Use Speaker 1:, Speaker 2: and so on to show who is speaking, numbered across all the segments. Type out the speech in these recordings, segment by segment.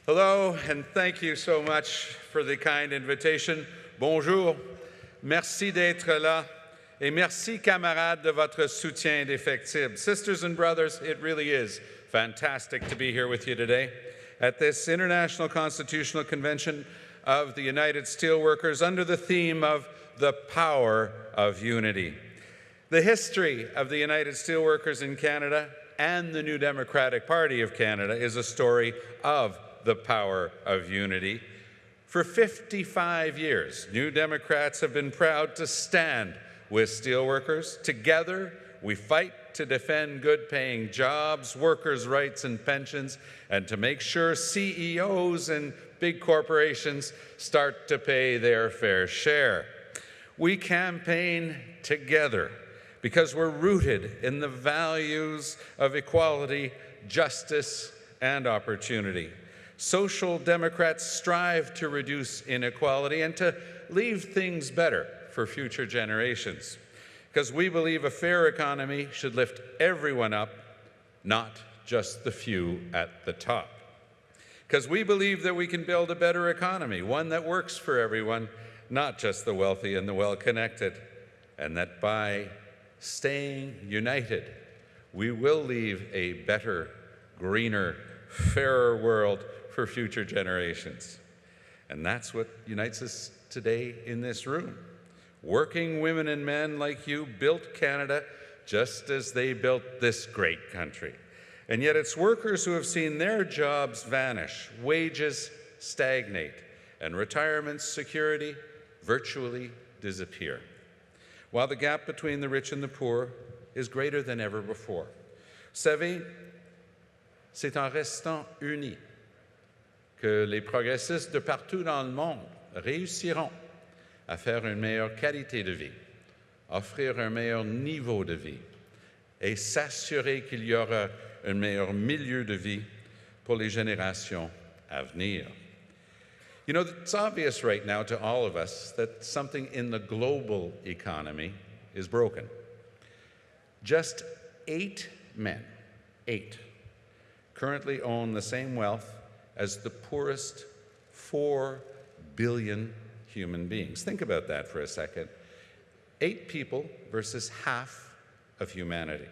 Speaker 1: Hello, and thank you so much for the kind invitation. Bonjour, merci d'être là, et merci camarades de votre soutien indéfectible. Sisters and brothers, it really is fantastic to be here with you today at this International Constitutional Convention of the United Steelworkers under the theme of the power of unity. The history of the United Steelworkers in Canada and the New Democratic Party of Canada is a story of the power of unity. For 55 years, New Democrats have been proud to stand with steelworkers. Together, we fight to defend good-paying jobs, workers' rights and pensions, and to make sure CEOs and big corporations start to pay their fair share. We campaign together because we're rooted in the values of equality, justice, and opportunity. Social Democrats strive to reduce inequality and to leave things better for future generations, because we believe a fair economy should lift everyone up, not just the few at the top. Because we believe that we can build a better economy, one that works for everyone, not just the wealthy and the well-connected, and that by staying united, we will leave a better, greener, fairer world for future generations. And that's what unites us today in this room. Working women and men like you built Canada just as they built this great country. And yet it's workers who have seen their jobs vanish, wages stagnate, and retirement security virtually disappear, while the gap between the rich and the poor is greater than ever before. Vous savez, c'est en restant unis que les progressistes de partout dans le monde réussiront à faire une meilleure qualité de vie, offrir un meilleur niveau de vie et s'assurer qu'il y aura un meilleur milieu de vie pour les générations à venir. You know, it's obvious right now to all of us that something in the global economy is broken. Just 8 men, 8, currently own the same wealth as the poorest 4 billion human beings. Think about that for a second. 8 people versus half of humanity.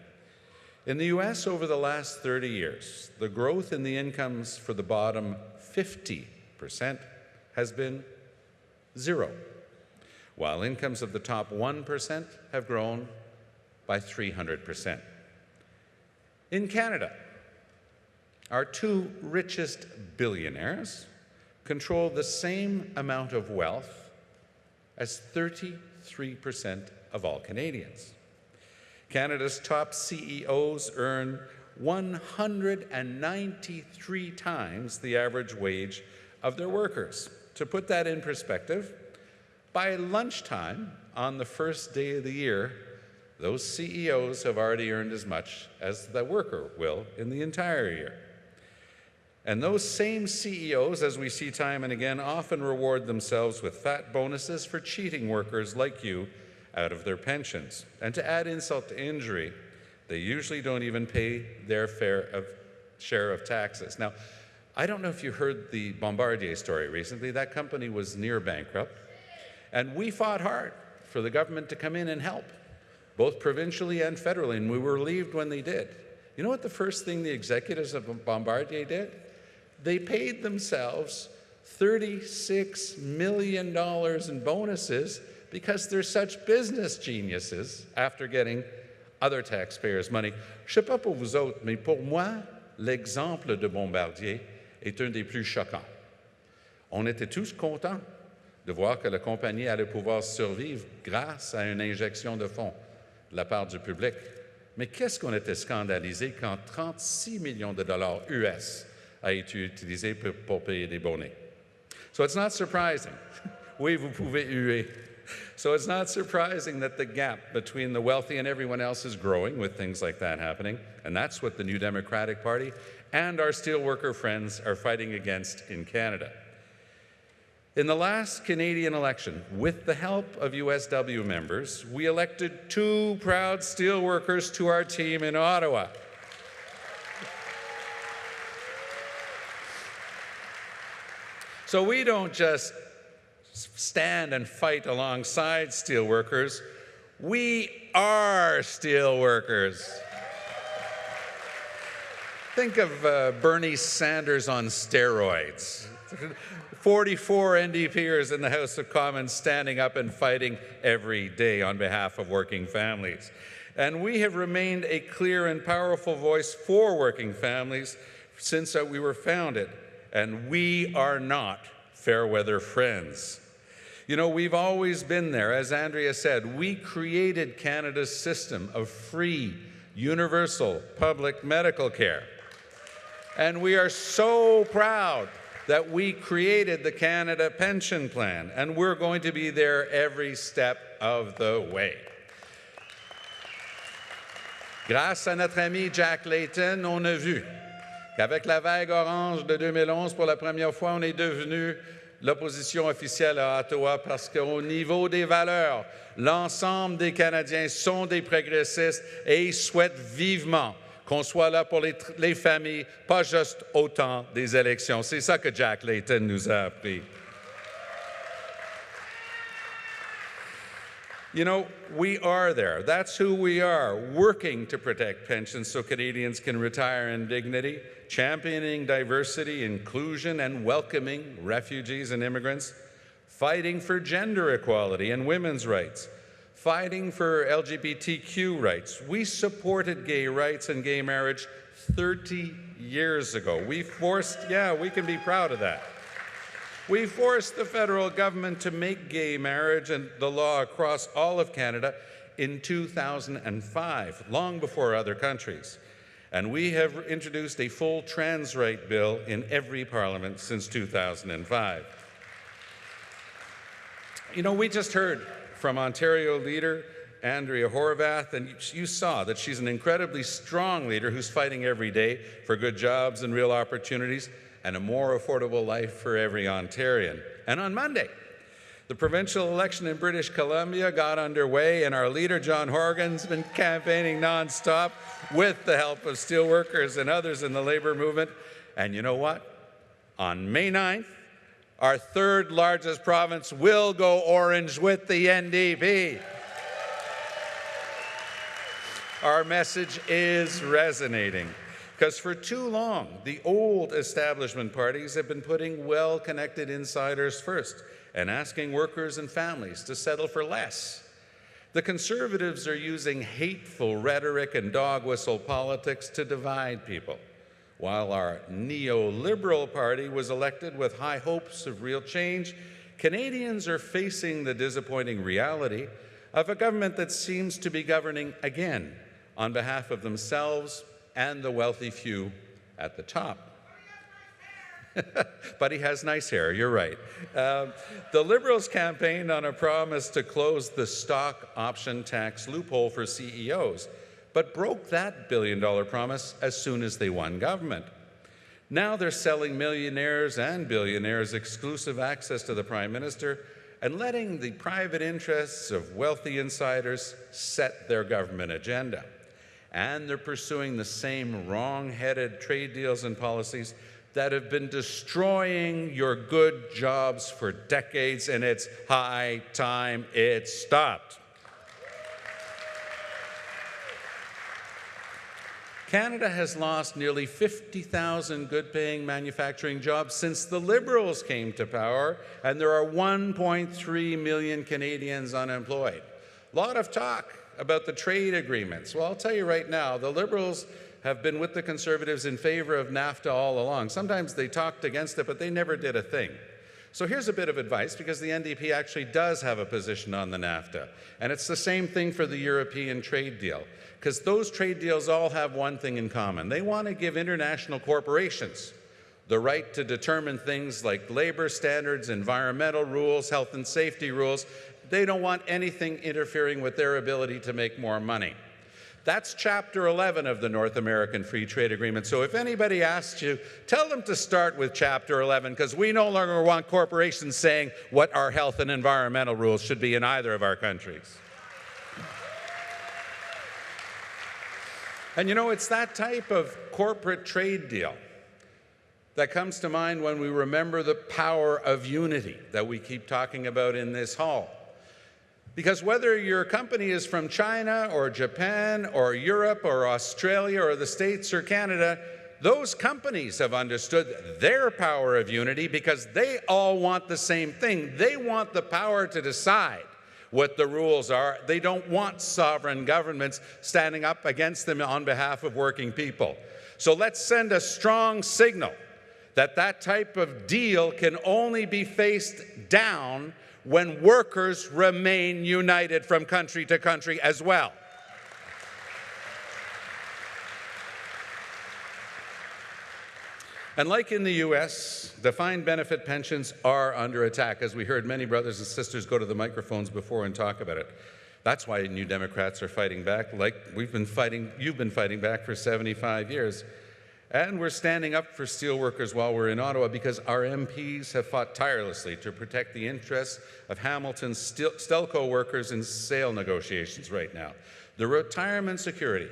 Speaker 1: In the US, over the last 30 years, the growth in the incomes for the bottom 50% has been 0, while incomes of the top 1% have grown by 300%. In Canada, our 2 richest billionaires control the same amount of wealth as 33% of all Canadians. Canada's top CEOs earn 193 times the average wage of their workers. To put that in perspective, by lunchtime on the first day of the year, those CEOs have already earned as much as the worker will in the entire year. And those same CEOs, as we see time and again, often reward themselves with fat bonuses for cheating workers like you out of their pensions. And to add insult to injury, they usually don't even pay their share of taxes. Now, I don't know if you heard the Bombardier story recently. That company was near bankrupt. And we fought hard for the government to come in and help, both provincially and federally, and we were relieved when they did. You know what the first thing the executives of Bombardier did? They paid themselves $36 million in bonuses because they're such business geniuses after getting other taxpayers' money. Je ne sais pas pour vous autres, mais pour moi, l'exemple de Bombardier est un des plus choquants. On était tous contents de voir que la compagnie allait pouvoir survivre grâce à une injection de fonds de la part du public. Mais qu'est-ce qu'on était scandalisé quand 36 millions de dollars US a été utilisé pour payer des bonnets. So it's not surprising. Oui, vous pouvez huer. So it's not surprising that the gap between the wealthy and everyone else is growing with things like that happening. And that's what the New Democratic Party and our steelworker friends are fighting against in Canada. In the last Canadian election, with the help of USW members, we elected 2 proud steelworkers to our team in Ottawa. So we don't just stand and fight alongside steelworkers. We are steelworkers. Think of Bernie Sanders on steroids. 44 NDPers in the House of Commons standing up and fighting every day on behalf of working families. And we have remained a clear and powerful voice for working families since we were founded. And we are not fair weather friends. You know, we've always been there. As Andrea said, we created Canada's system of free, universal public medical care. And we are so proud that we created the Canada Pension Plan, and we're going to be there every step of the way. Grâce à notre ami Jack Layton, on a vu qu'avec la vague orange de 2011, pour la première fois, on est devenu l'opposition officielle à Ottawa parce qu'au niveau des valeurs, l'ensemble des Canadiens sont des progressistes et ils souhaitent vivement qu'on soit là pour les familles, pas juste au temps des élections. C'est ça que Jack Layton nous a appris. You know, we are there. That's who we are, working to protect pensions so Canadians can retire in dignity, championing diversity, inclusion, and welcoming refugees and immigrants, fighting for gender equality and women's rights, fighting for LGBTQ rights. We supported gay rights and gay marriage 30 years ago. We can be proud of that. We forced the federal government to make gay marriage and the law across all of Canada in 2005, long before other countries. And we have introduced a full trans right bill in every parliament since 2005. You know, we just heard from Ontario leader Andrea Horwath, and you saw that she's an incredibly strong leader who's fighting every day for good jobs and real opportunities and a more affordable life for every Ontarian. And on Monday, the provincial election in British Columbia got underway, and our leader, John Horgan's been campaigning nonstop with the help of steelworkers and others in the labor movement. And you know what? On May 9th, our third largest province will go orange with the NDP. Our message is resonating because for too long, the old establishment parties have been putting well-connected insiders first and asking workers and families to settle for less. The Conservatives are using hateful rhetoric and dog whistle politics to divide people, while our neoliberal party was elected with high hopes of real change. Canadians are facing the disappointing reality of a government that seems to be governing again on behalf of themselves and the wealthy few at the top. But he has nice hair, you're right. The Liberals campaigned on a promise to close the stock option tax loophole for CEOs, but broke that billion-dollar promise as soon as they won government. Now they're selling millionaires and billionaires exclusive access to the Prime Minister and letting the private interests of wealthy insiders set their government agenda. And they're pursuing the same wrong-headed trade deals and policies that have been destroying your good jobs for decades, and it's high time it stopped. Canada has lost nearly 50,000 good-paying manufacturing jobs since the Liberals came to power, and there are 1.3 million Canadians unemployed. A lot of talk about the trade agreements. Well, I'll tell you right now, the Liberals have been with the Conservatives in favor of NAFTA all along. Sometimes they talked against it, but they never did a thing. So here's a bit of advice, because the NDP actually does have a position on the NAFTA. And it's the same thing for the European trade deal, because those trade deals all have one thing in common. They want to give international corporations the right to determine things like labor standards, environmental rules, health and safety rules. They don't want anything interfering with their ability to make more money. That's Chapter 11 of the North American Free Trade Agreement. So if anybody asks you, tell them to start with Chapter 11, because we no longer want corporations saying what our health and environmental rules should be in either of our countries. And you know, it's that type of corporate trade deal that comes to mind when we remember the power of unity that we keep talking about in this hall. Because whether your company is from China or Japan or Europe or Australia or the States or Canada, those companies have understood their power of unity because they all want the same thing. They want the power to decide what the rules are. They don't want sovereign governments standing up against them on behalf of working people. So let's send a strong signal that that type of deal can only be faced down when workers remain united from country to country as well. And like in the US, defined benefit pensions are under attack, as we heard many brothers and sisters go to the microphones before and talk about it. That's why New Democrats are fighting back, like you've been fighting back for 75 years. And we're standing up for steelworkers while we're in Ottawa because our MPs have fought tirelessly to protect the interests of Hamilton's Stelco workers in sale negotiations right now. The retirement security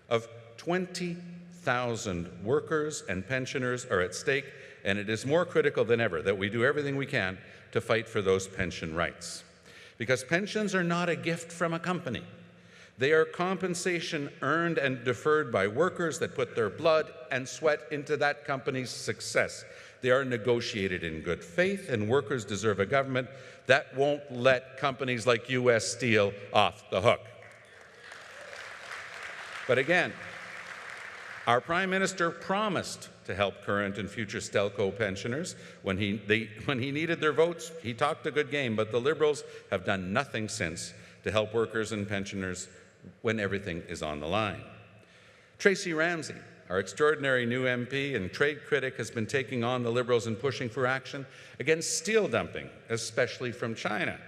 Speaker 1: of 20,000 workers and pensioners are at stake, and it is more critical than ever that we do everything we can to fight for those pension rights. Because pensions are not a gift from a company. They are compensation earned and deferred by workers that put their blood and sweat into that company's success. They are negotiated in good faith, and workers deserve a government that won't let companies like US Steel off the hook. But again, our Prime Minister promised to help current and future Stelco pensioners when he needed their votes. He talked a good game, but the Liberals have done nothing since to help workers and pensioners when everything is on the line. Tracy Ramsey, our extraordinary new MP and trade critic, has been taking on the Liberals and pushing for action against steel dumping, especially from China,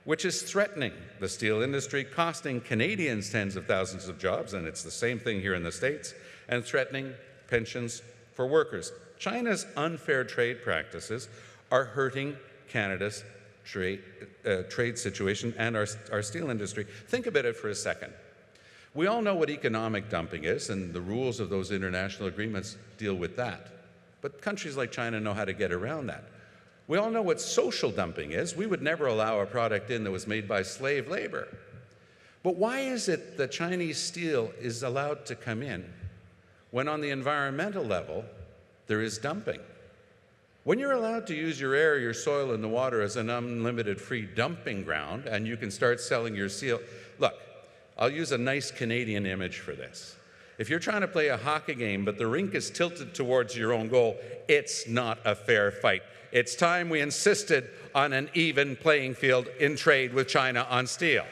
Speaker 1: which is threatening the steel industry, costing Canadians tens of thousands of jobs, and it's the same thing here in the States, and threatening pensions for workers. China's unfair trade practices are hurting Canada's trade situation and our steel industry. Think about it for a second. We all know what economic dumping is, and the rules of those international agreements deal with that. But countries like China know how to get around that. We all know what social dumping is. We would never allow a product in that was made by slave labor. But why is it that Chinese steel is allowed to come in when on the environmental level there is dumping? When you're allowed to use your air, your soil, and the water as an unlimited free dumping ground, and you can start selling your steel. Look, I'll use a nice Canadian image for this. If you're trying to play a hockey game, but the rink is tilted towards your own goal, it's not a fair fight. It's time we insisted on an even playing field in trade with China on steel.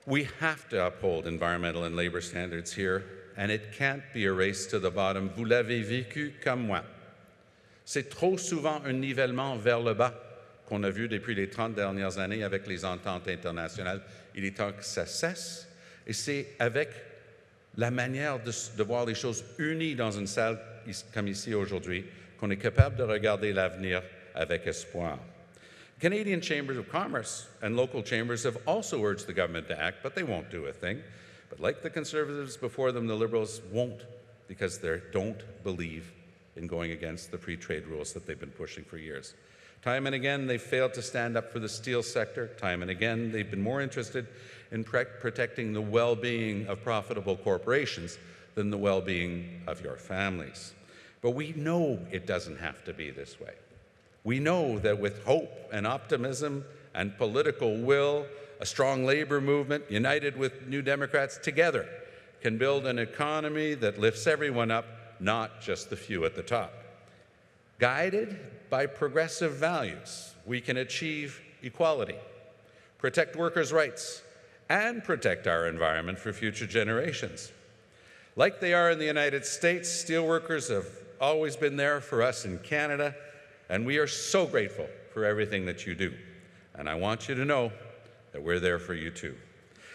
Speaker 1: We have to uphold environmental and labor standards here, and it can't be a race to the bottom. Vous l'avez vécu comme moi. C'est trop souvent un nivellement vers le bas qu'on a vu depuis les 30 dernières années avec les ententes internationales. Il est temps que ça cesse, et c'est avec la manière de voir les choses unies dans une salle comme ici aujourd'hui qu'on est capable de regarder l'avenir avec espoir. Canadian Chambers of Commerce and local chambers have also urged the government to act, but they won't do a thing. But like the Conservatives before them, the Liberals won't, because they don't believe in going against the free trade rules that they've been pushing for years. Time and again, they've failed to stand up for the steel sector. Time and again, they've been more interested in protecting the well-being of profitable corporations than the well-being of your families. But we know it doesn't have to be this way. We know that with hope and optimism and political will, a strong labor movement, united with New Democrats together, can build an economy that lifts everyone up, not just the few at the top. Guided by progressive values, we can achieve equality, protect workers' rights, and protect our environment for future generations. Like they are in the United States, steelworkers have always been there for us in Canada, and we are so grateful for everything that you do. And I want you to know that we're there for you too.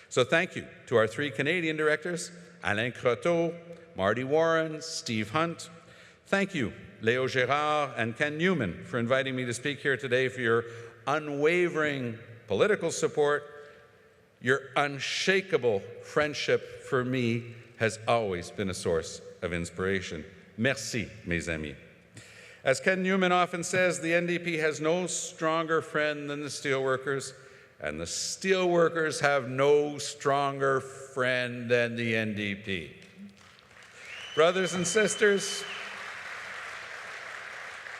Speaker 1: So thank you to our three Canadian directors, Alain Croteau, Marty Warren, Steve Hunt. Thank you, Léo Gérard and Ken Newman, for inviting me to speak here today, for your unwavering political support Your unshakable friendship for me has always been a source of inspiration. Merci, mes amis. As Ken Newman often says, the NDP has no stronger friend than the Steelworkers, and the Steelworkers have no stronger friend than the NDP. Brothers and sisters,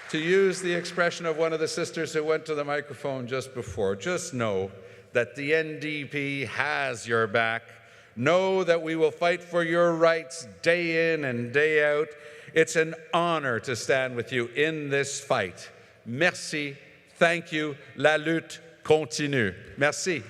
Speaker 1: to use the expression of one of the sisters who went to the microphone just before, just know that the NDP has your back. Know that we will fight for your rights day in and day out. It's an honor to stand with you in this fight. Merci, thank you, la lutte continue. Merci.